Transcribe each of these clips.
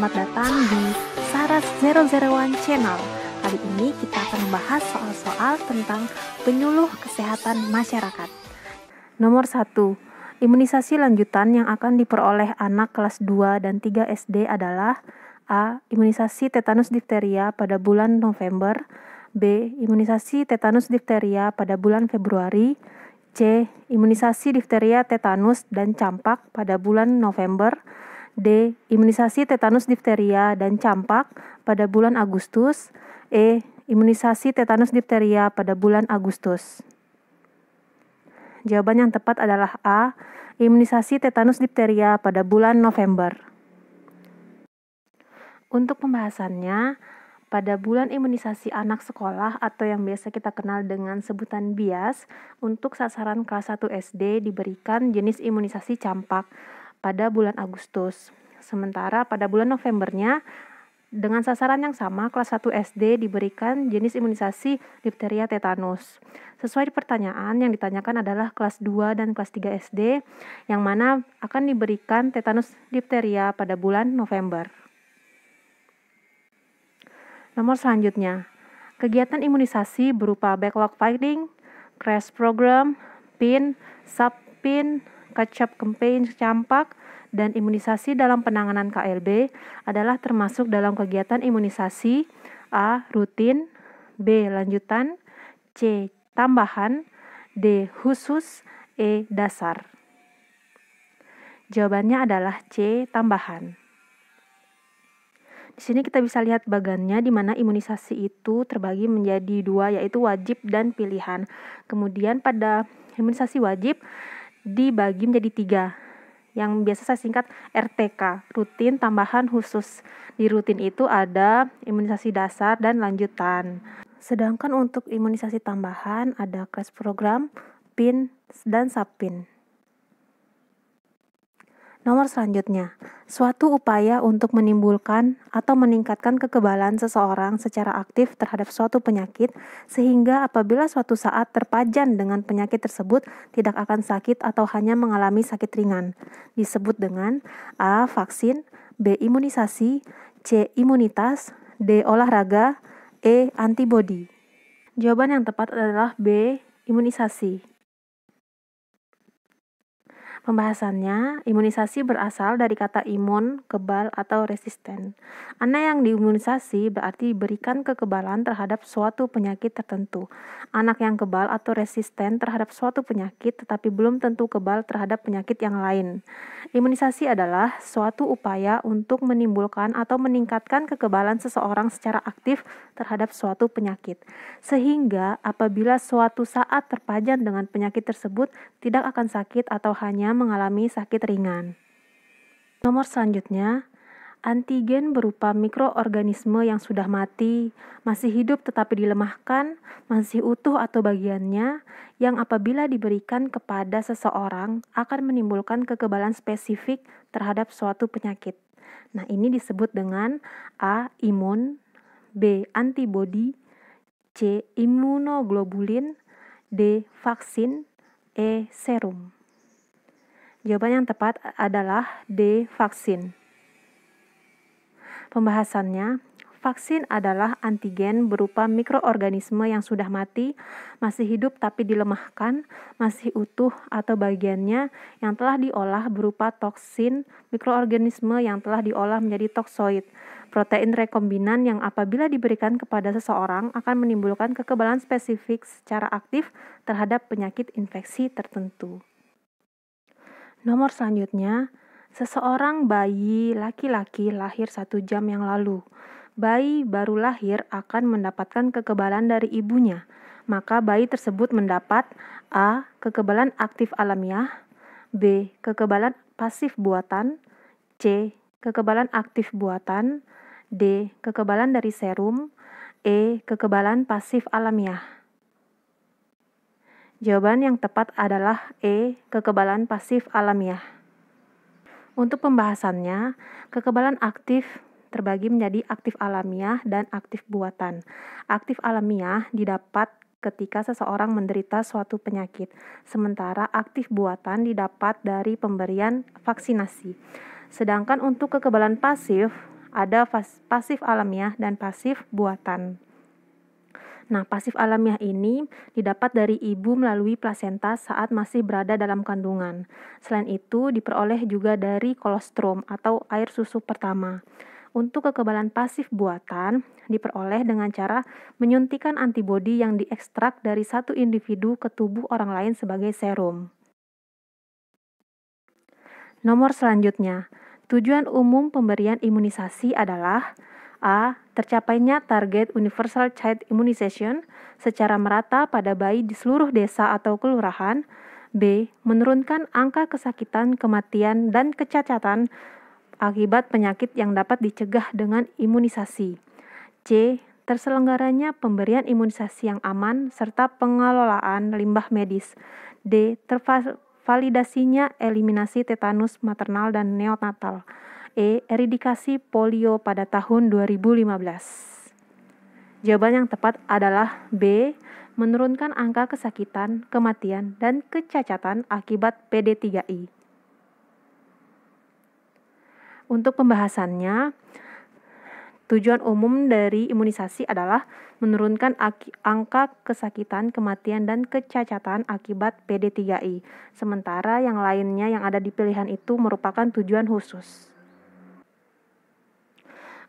selamat datang di Saras 001 Channel. Kali ini kita akan membahas soal-soal tentang penyuluh kesehatan masyarakat. Nomor 1. Imunisasi lanjutan yang akan diperoleh anak kelas 2 dan 3 SD adalah A. Imunisasi tetanus difteria pada bulan November. B. Imunisasi tetanus difteria pada bulan Februari. C. Imunisasi difteria, tetanus, dan campak pada bulan November. D. Imunisasi tetanus difteria dan campak pada bulan Agustus. E. Imunisasi tetanus difteria pada bulan Agustus. Jawaban yang tepat adalah A. Imunisasi tetanus difteria pada bulan November. Untuk pembahasannya, pada bulan imunisasi anak sekolah atau yang biasa kita kenal dengan sebutan BIAS, untuk sasaran kelas 1 SD diberikan jenis imunisasi campak pada bulan Agustus. Sementara pada bulan Novembernya, dengan sasaran yang sama, kelas 1 SD diberikan jenis imunisasi difteria tetanus. Sesuai pertanyaan yang ditanyakan adalah kelas 2 dan kelas 3 SD, yang mana akan diberikan tetanus difteria pada bulan November. Nomor selanjutnya, kegiatan imunisasi berupa backlog filing, crash program, PIN, sub-PIN, catch-up campaign campak, dan imunisasi dalam penanganan KLB adalah termasuk dalam kegiatan imunisasi A. Rutin, B. Lanjutan, C. Tambahan, D. Khusus, E. Dasar. Jawabannya adalah C. Tambahan. Di sini kita bisa lihat bagannya di mana imunisasi itu terbagi menjadi dua, yaitu wajib dan pilihan. Kemudian pada imunisasi wajib dibagi menjadi 3, yang biasa saya singkat RTK, rutin, tambahan, khusus. Di rutin itu ada imunisasi dasar dan lanjutan. Sedangkan untuk imunisasi tambahan ada crash program, PIN, dan sub-PIN. Nomor selanjutnya, suatu upaya untuk menimbulkan atau meningkatkan kekebalan seseorang secara aktif terhadap suatu penyakit, sehingga apabila suatu saat terpajan dengan penyakit tersebut tidak akan sakit atau hanya mengalami sakit ringan. Disebut dengan A. Vaksin, B. Imunisasi, C. Imunitas, D. Olahraga, E. Antibodi. Jawaban yang tepat adalah B. Imunisasi. Pembahasannya, imunisasi berasal dari kata imun, kebal, atau resisten. Anak yang diimunisasi berarti diberikan kekebalan terhadap suatu penyakit tertentu. Anak yang kebal atau resisten terhadap suatu penyakit tetapi belum tentu kebal terhadap penyakit yang lain. Imunisasi adalah suatu upaya untuk menimbulkan atau meningkatkan kekebalan seseorang secara aktif terhadap suatu penyakit, sehingga apabila suatu saat terpajan dengan penyakit tersebut tidak akan sakit atau hanya mengalami sakit ringan. Nomor selanjutnya, antigen berupa mikroorganisme yang sudah mati, masih hidup tetapi dilemahkan, masih utuh atau bagiannya, yang apabila diberikan kepada seseorang akan menimbulkan kekebalan spesifik terhadap suatu penyakit. Nah, ini disebut dengan A. Imun, B. Antibodi, C. Imunoglobulin, D. Vaksin, E. Serum. Jawaban yang tepat adalah D. Vaksin. Pembahasannya, vaksin adalah antigen berupa mikroorganisme yang sudah mati, masih hidup tapi dilemahkan, masih utuh atau bagiannya yang telah diolah berupa toksin, mikroorganisme yang telah diolah menjadi toksoid, protein rekombinan yang apabila diberikan kepada seseorang akan menimbulkan kekebalan spesifik secara aktif terhadap penyakit infeksi tertentu. Nomor selanjutnya, seseorang bayi laki-laki lahir 1 jam yang lalu. Bayi baru lahir akan mendapatkan kekebalan dari ibunya. Maka bayi tersebut mendapat A. Kekebalan aktif alamiah, B. Kekebalan pasif buatan, C. Kekebalan aktif buatan, D. Kekebalan dari serum, E. Kekebalan pasif alamiah. Jawaban yang tepat adalah E. Kekebalan pasif alamiah. Untuk pembahasannya, kekebalan aktif terbagi menjadi aktif alamiah dan aktif buatan. Aktif alamiah didapat ketika seseorang menderita suatu penyakit, sementara aktif buatan didapat dari pemberian vaksinasi. Sedangkan untuk kekebalan pasif ada pasif alamiah dan pasif buatan. Nah, pasif alamiah ini didapat dari ibu melalui plasenta saat masih berada dalam kandungan. Selain itu, diperoleh juga dari kolostrum atau air susu pertama. Untuk kekebalan pasif buatan, diperoleh dengan cara menyuntikkan antibodi yang diekstrak dari satu individu ke tubuh orang lain sebagai serum. Nomor selanjutnya, tujuan umum pemberian imunisasi adalah A. Tercapainya target Universal Child Immunization secara merata pada bayi di seluruh desa atau kelurahan. B. Menurunkan angka kesakitan, kematian, dan kecacatan akibat penyakit yang dapat dicegah dengan imunisasi. C. Terselenggaranya pemberian imunisasi yang aman serta pengelolaan limbah medis. D. Tervalidasinya eliminasi tetanus maternal dan neonatal. E. Eradikasi polio pada tahun 2015. Jawaban yang tepat adalah B. Menurunkan angka kesakitan, kematian, dan kecacatan akibat PD3I. Untuk pembahasannya, tujuan umum dari imunisasi adalah menurunkan angka kesakitan, kematian, dan kecacatan akibat PD3I. Sementara yang lainnya yang ada di pilihan itu merupakan tujuan khusus.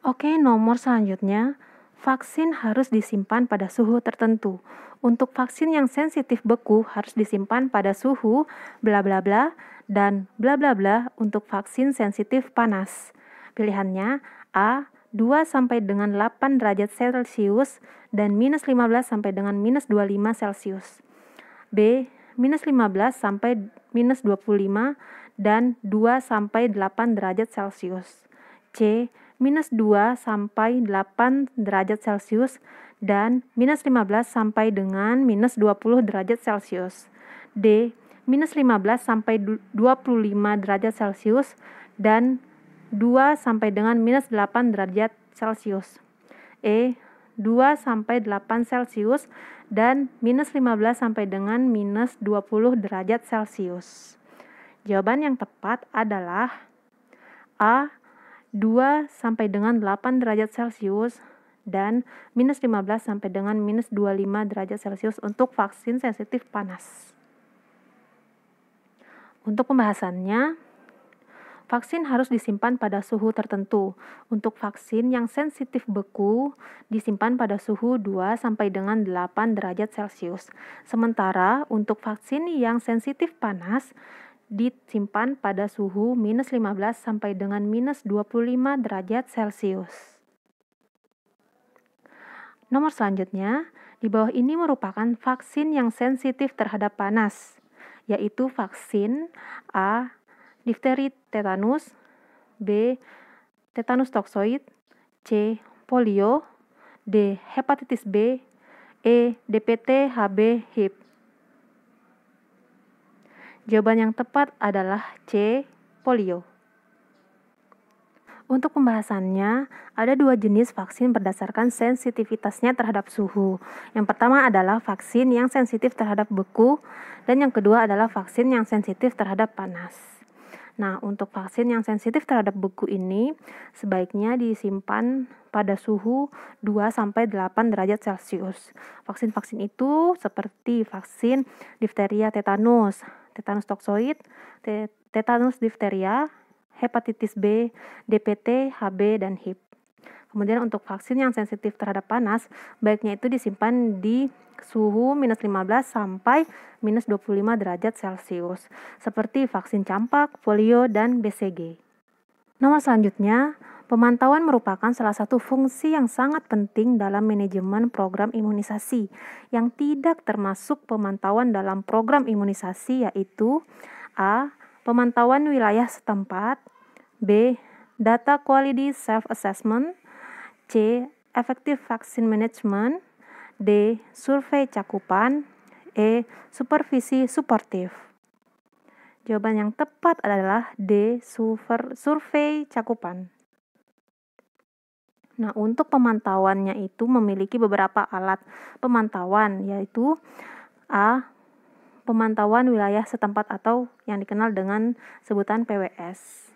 Oke, nomor selanjutnya, vaksin harus disimpan pada suhu tertentu. Untuk vaksin yang sensitif beku harus disimpan pada suhu bla bla bla dan bla bla bla untuk vaksin sensitif panas. Pilihannya A. 2 sampai dengan 8 derajat Celcius dan minus 15 sampai dengan minus 25 Celcius. B. Minus 15 sampai minus 25 dan 2 sampai 8 derajat Celcius. C. Minus 2 sampai 8 derajat Celcius dan minus 15 sampai dengan minus 20 derajat Celcius. D. Minus 15 sampai 25 derajat Celcius dan 2 sampai dengan minus 8 derajat Celcius. E. 2 sampai 8 Celcius dan minus 15 sampai dengan minus 20 derajat Celcius. Jawaban yang tepat adalah A. 2 sampai dengan 8 derajat Celcius dan minus 15 sampai dengan minus 25 derajat Celcius untuk vaksin sensitif panas. Untuk pembahasannya, vaksin harus disimpan pada suhu tertentu. Untuk vaksin yang sensitif beku disimpan pada suhu 2 sampai dengan 8 derajat Celcius. Sementara untuk vaksin yang sensitif panas disimpan pada suhu minus 15 sampai dengan minus 25 derajat Celcius. Nomor selanjutnya, di bawah ini merupakan vaksin yang sensitif terhadap panas, yaitu vaksin A. Difteri tetanus, B. Tetanus toksoid, C. Polio, D. Hepatitis B, E. DPT, HB, HIV. Jawaban yang tepat adalah C. Polio. Untuk pembahasannya, ada 2 jenis vaksin berdasarkan sensitivitasnya terhadap suhu. Yang pertama adalah vaksin yang sensitif terhadap beku, dan yang kedua adalah vaksin yang sensitif terhadap panas. Nah, untuk vaksin yang sensitif terhadap beku ini sebaiknya disimpan pada suhu 2-8 derajat Celcius. Vaksin-vaksin itu seperti vaksin difteria tetanus, tetanus toksoid, tetanus difteria, hepatitis B, DPT, HB, dan HIV. Kemudian untuk vaksin yang sensitif terhadap panas, baiknya itu disimpan di suhu minus 15 sampai minus 25 derajat Celcius, seperti vaksin campak, polio, dan BCG. Nomor selanjutnya, pemantauan merupakan salah satu fungsi yang sangat penting dalam manajemen program imunisasi. Yang tidak termasuk pemantauan dalam program imunisasi yaitu A. Pemantauan wilayah setempat, B. Data quality self-assessment, C. Effective vaccine management, D. Survei cakupan, E. Supervisi suportif. Jawaban yang tepat adalah D. Survei cakupan. Nah, untuk pemantauannya itu memiliki beberapa alat pemantauan, yaitu A. Pemantauan wilayah setempat atau yang dikenal dengan sebutan PWS.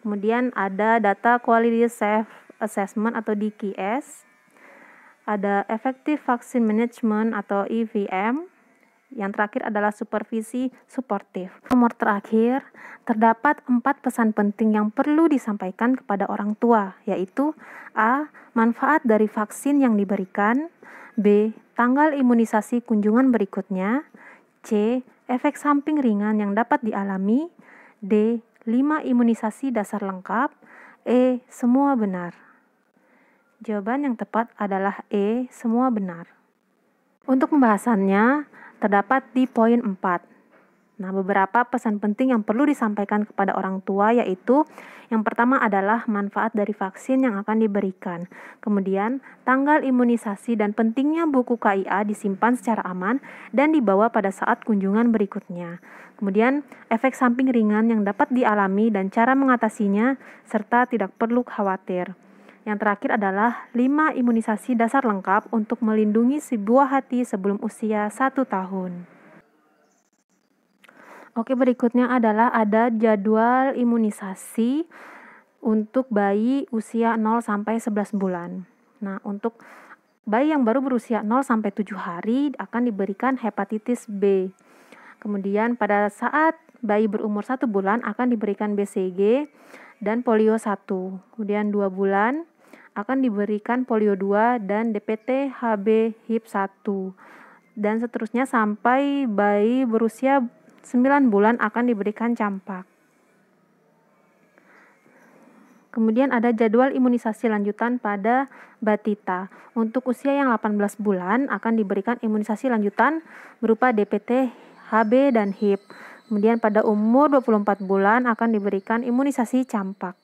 Kemudian ada Data Quality Safe Assessment atau DQS, ada Effective Vaccine Management atau EVM, yang terakhir adalah supervisi suportif. Nomor terakhir, terdapat 4 pesan penting yang perlu disampaikan kepada orang tua, yaitu A. Manfaat dari vaksin yang diberikan, B. Tanggal imunisasi kunjungan berikutnya, C. Efek samping ringan yang dapat dialami, D. 5 imunisasi dasar lengkap, E. Semua benar. Jawaban yang tepat adalah E. Semua benar. Untuk pembahasannya, terdapat di poin 4. Nah, beberapa pesan penting yang perlu disampaikan kepada orang tua yaitu yang pertama adalah manfaat dari vaksin yang akan diberikan. Kemudian, tanggal imunisasi dan pentingnya buku KIA disimpan secara aman dan dibawa pada saat kunjungan berikutnya. Kemudian, efek samping ringan yang dapat dialami dan cara mengatasinya serta tidak perlu khawatir. Yang terakhir adalah 5 imunisasi dasar lengkap untuk melindungi si buah hati sebelum usia 1 tahun. Oke, berikutnya adalah ada jadwal imunisasi untuk bayi usia 0 sampai 11 bulan. Nah, untuk bayi yang baru berusia 0 sampai 7 hari akan diberikan hepatitis B. Kemudian pada saat bayi berumur 1 bulan akan diberikan BCG dan polio 1. Kemudian 2 bulan akan diberikan polio 2 dan DPT HB HIP 1. Dan seterusnya sampai bayi berusia 9 bulan akan diberikan campak. Kemudian ada jadwal imunisasi lanjutan pada batita. Untuk usia yang 18 bulan akan diberikan imunisasi lanjutan berupa DPT, HB, dan HIP. Kemudian pada umur 24 bulan akan diberikan imunisasi campak.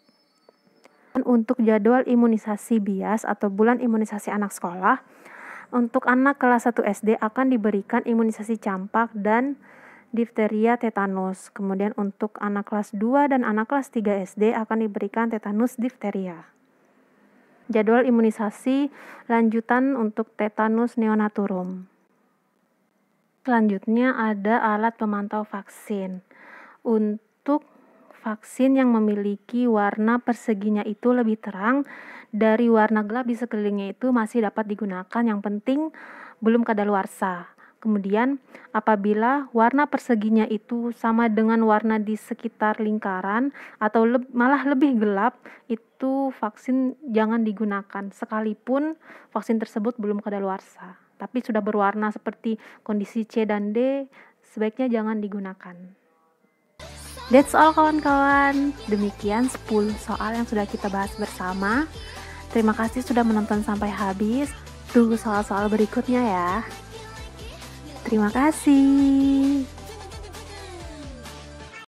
Untuk jadwal imunisasi bias atau bulan imunisasi anak sekolah, untuk anak kelas 1 SD akan diberikan imunisasi campak dan difteria tetanus. Kemudian untuk anak kelas 2 dan anak kelas 3 SD akan diberikan tetanus difteria. Jadwal imunisasi lanjutan untuk tetanus neonaturum. Selanjutnya ada alat pemantau vaksin. Untuk vaksin yang memiliki warna perseginya itu lebih terang dari warna gelap di sekelilingnya itu masih dapat digunakan, yang penting belum kadaluarsa. Kemudian apabila warna perseginya itu sama dengan warna di sekitar lingkaran atau malah lebih gelap, itu vaksin jangan digunakan sekalipun vaksin tersebut belum kadaluarsa. Tapi sudah berwarna seperti kondisi C dan D, sebaiknya jangan digunakan. That's all kawan-kawan. Demikian 10 soal yang sudah kita bahas bersama. Terima kasih sudah menonton sampai habis. Tunggu soal-soal berikutnya ya. Terima kasih.